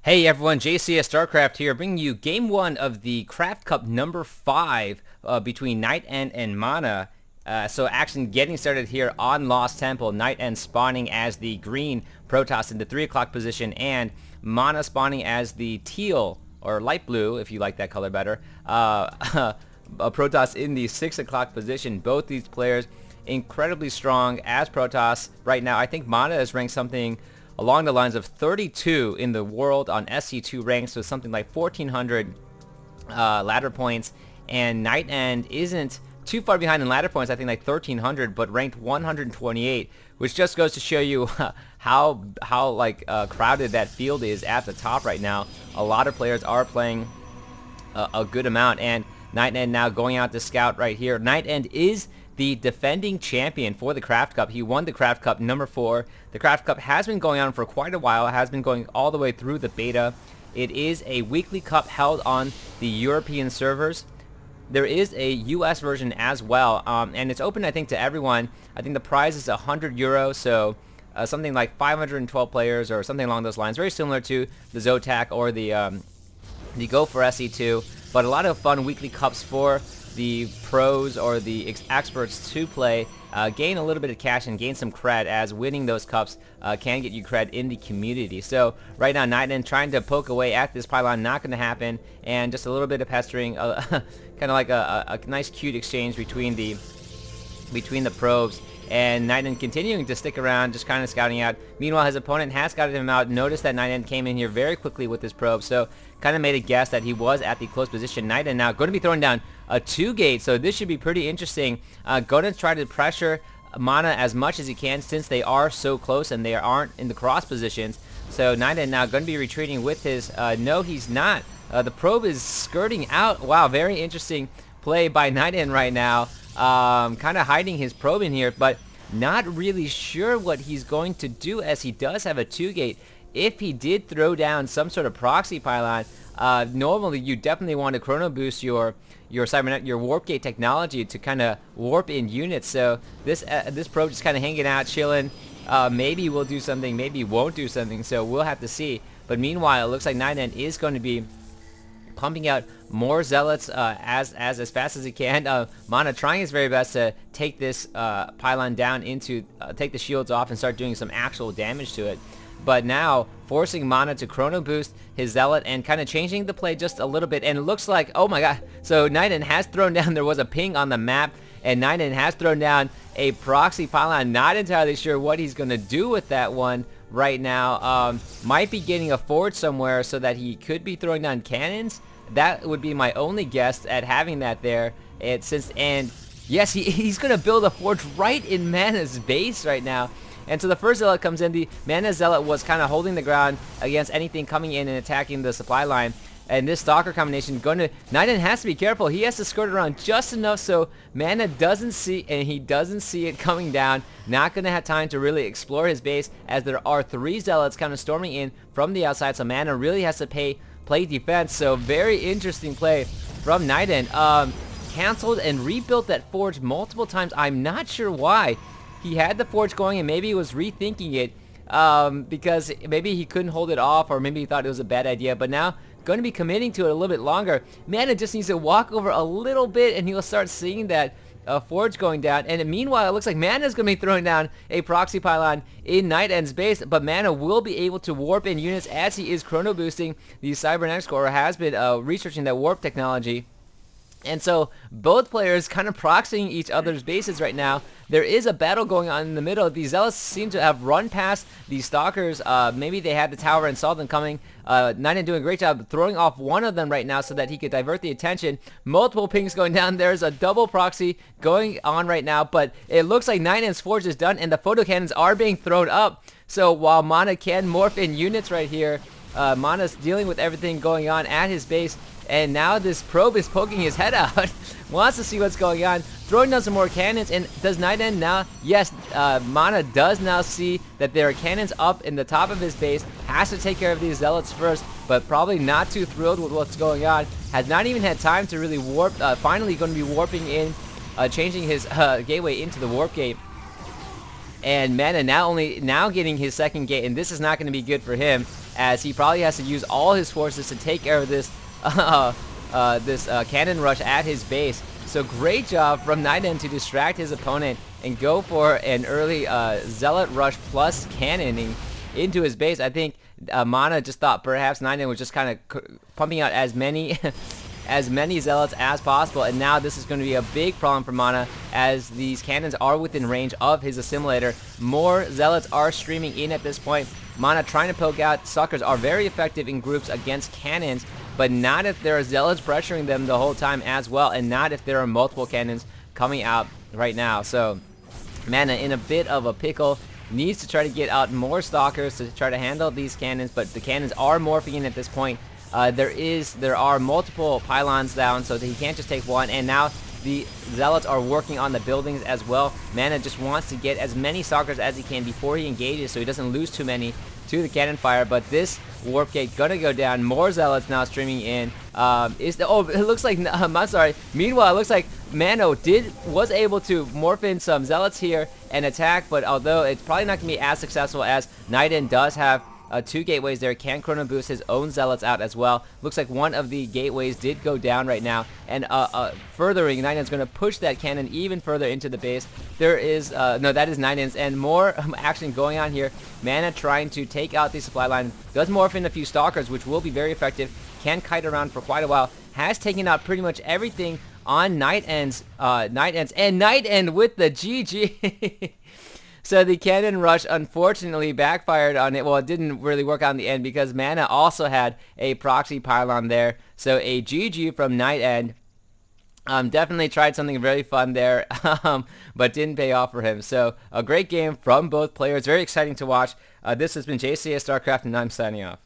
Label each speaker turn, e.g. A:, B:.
A: Hey everyone, JCS StarCraft here, bringing you Game 1 of the Craft Cup number 5 between NightEnD and MaNa. So action getting started here on Lost Temple. NightEnD spawning as the green Protoss in the 3 o'clock position, and MaNa spawning as the teal, or light blue if you like that color better, Protoss in the 6 o'clock position. Both these players incredibly strong as Protoss right now. I think MaNa is ranked something along the lines of 32 in the world on SC2 ranks, so something like 1,400 ladder points, and NightEnD isn't too far behind in ladder points, I think like 1,300, but ranked 128, which just goes to show you how crowded that field is at the top right now. A lot of players are playing a good amount, and NightEnD now going out to scout right here. NightEnD is the defending champion for the Craft Cup. He won the Craft Cup number 4. The Craft Cup has been going on for quite a while. It has been going all the way through the beta. It is a weekly cup held on the European servers. There is a US version as well, and it's open, I think, to everyone. I think the prize is €100, so something like 512 players or something along those lines. Very similar to the Zotac or the Go for SE2, but a lot of fun weekly cups for the pros or the experts to play, gain a little bit of cash and gain some cred, as winning those cups can get you cred in the community. So right now NightEnD trying to poke away at this pylon, not going to happen, and just a little bit of pestering, kind of like a nice cute exchange between the probes, and NightEnD continuing to stick around, just kind of scouting out. Meanwhile, his opponent has scouted him out, noticed that NightEnD came in here very quickly with his probe, so kind of made a guess that he was at the close position. NightEnD now going to be throwing down a 2-gate, so this should be pretty interesting. Going to try to pressure MaNa as much as he can, since they are so close and they aren't in the cross positions. So NightEnD now going to be retreating with his, no he's not. The probe is skirting out. Wow, very interesting play by NightEnD right now. Kind of hiding his probe in here, but not really sure what he's going to do, as he does have a 2-gate. If he did throw down some sort of proxy pylon, normally you definitely want to chrono boost your CyberNet, your warp gate technology, to kind of warp in units. So this probe just kind of hanging out, chilling. Maybe we'll do something, maybe won't do something, so we'll have to see. But meanwhile, it looks like NightEnD is going to be pumping out more zealots as fast as he can. MaNa trying his very best to take this pylon down into, take the shields off and start doing some actual damage to it. But now forcing MaNa to chrono boost his zealot and kind of changing the play just a little bit. And it looks like, oh my god, so NightEnD has thrown down, there was a ping on the map, and NightEnD has thrown down a proxy pylon. Not entirely sure what he's going to do with that one right now. Might be getting a forge somewhere so that he could be throwing down cannons. That would be my only guess at having that there. And yes, he's going to build a forge right in MaNa's base right now. And so the first zealot comes in. The MaNa zealot was kind of holding the ground against anything coming in and attacking the supply line. And this stalker combination NightEnD has to be careful. He has to skirt around just enough so MaNa doesn't see, and he doesn't see it coming down. Not going to have time to really explore his base, as there are 3 zealots kind of storming in from the outside. So MaNa really has to play defense. So very interesting play from NightEnD. Cancelled and rebuilt that forge multiple times. I'm not sure why. He had the forge going and maybe he was rethinking it, because maybe he couldn't hold it off, or maybe he thought it was a bad idea. But now going to be committing to it a little bit longer. MaNa just needs to walk over a little bit and he'll start seeing that forge going down. And meanwhile, it looks like MaNa's going to be throwing down a proxy pylon in NightEnd's base, but MaNa will be able to warp in units as he is chrono boosting the cybernetics core, or has been researching that warp technology. And so both players kind of proxying each other's bases right now. There is a battle going on in the middle. The zealots seem to have run past the stalkers. Maybe they had the tower and saw them coming. NightEnD doing a great job throwing off one of them right now so that he could divert the attention. Multiple pings going down. There's a double proxy going on right now, but it looks like NightEnd's forge is done and the photo cannons are being thrown up. So while MaNa can morph in units right here, MaNa's dealing with everything going on at his base. And now this probe is poking his head out, wants to see what's going on, throwing down some more cannons. And does NightEnD now? Yes, MaNa does now see that there are cannons up in the top of his base, has to take care of these zealots first, but probably not too thrilled with what's going on. Has not even had time to really warp, finally going to be warping in, changing his gateway into the warp gate. And MaNa now getting his second gate, and this is not going to be good for him. as he probably has to use all his forces to take care of this cannon rush at his base. So great job from NightEnD to distract his opponent and go for an early Zealot rush plus cannoning into his base. I think MaNa just thought perhaps NightEnD was just kind of pumping out as many as many Zealots as possible, and now this is going to be a big problem for MaNa as these cannons are within range of his assimilator. More Zealots are streaming in at this point. MaNa trying to poke out. Suckers are very effective in groups against cannons, but not if there are Zealots pressuring them the whole time as well, and not if there are multiple cannons coming out right now. So MaNa in a bit of a pickle, needs to try to get out more Stalkers to try to handle these cannons, but the cannons are morphing in at this point. There are multiple pylons down, so that he can't just take one, and now the Zealots are working on the buildings as well. MaNa just wants to get as many Stalkers as he can before he engages so he doesn't lose too many to the cannon fire, but this warp gate gonna go down. More Zealots now streaming in. It looks like I'm sorry. Meanwhile, it looks like MaNa was able to morph in some Zealots here and attack, but although it's probably not gonna be as successful as NightEnD does have 2 gateways there, can chrono boost his own Zealots out as well. Looks like one of the gateways did go down right now, and furthering, NightEnd's going to push that cannon even further into the base. There is, no, that is NightEnd's, and more action going on here. MaNa trying to take out the supply line, does morph in a few Stalkers, which will be very effective, can kite around for quite a while, has taken out pretty much everything on NightEnd's, and NightEnD with the GG. So the cannon rush unfortunately backfired on it. Well, it didn't really work out in the end because MaNa also had a proxy pylon there. So a GG from NightEnD. Definitely tried something very fun there, but didn't pay off for him. So a great game from both players. Very exciting to watch. This has been JCS StarCraft, and I'm signing off.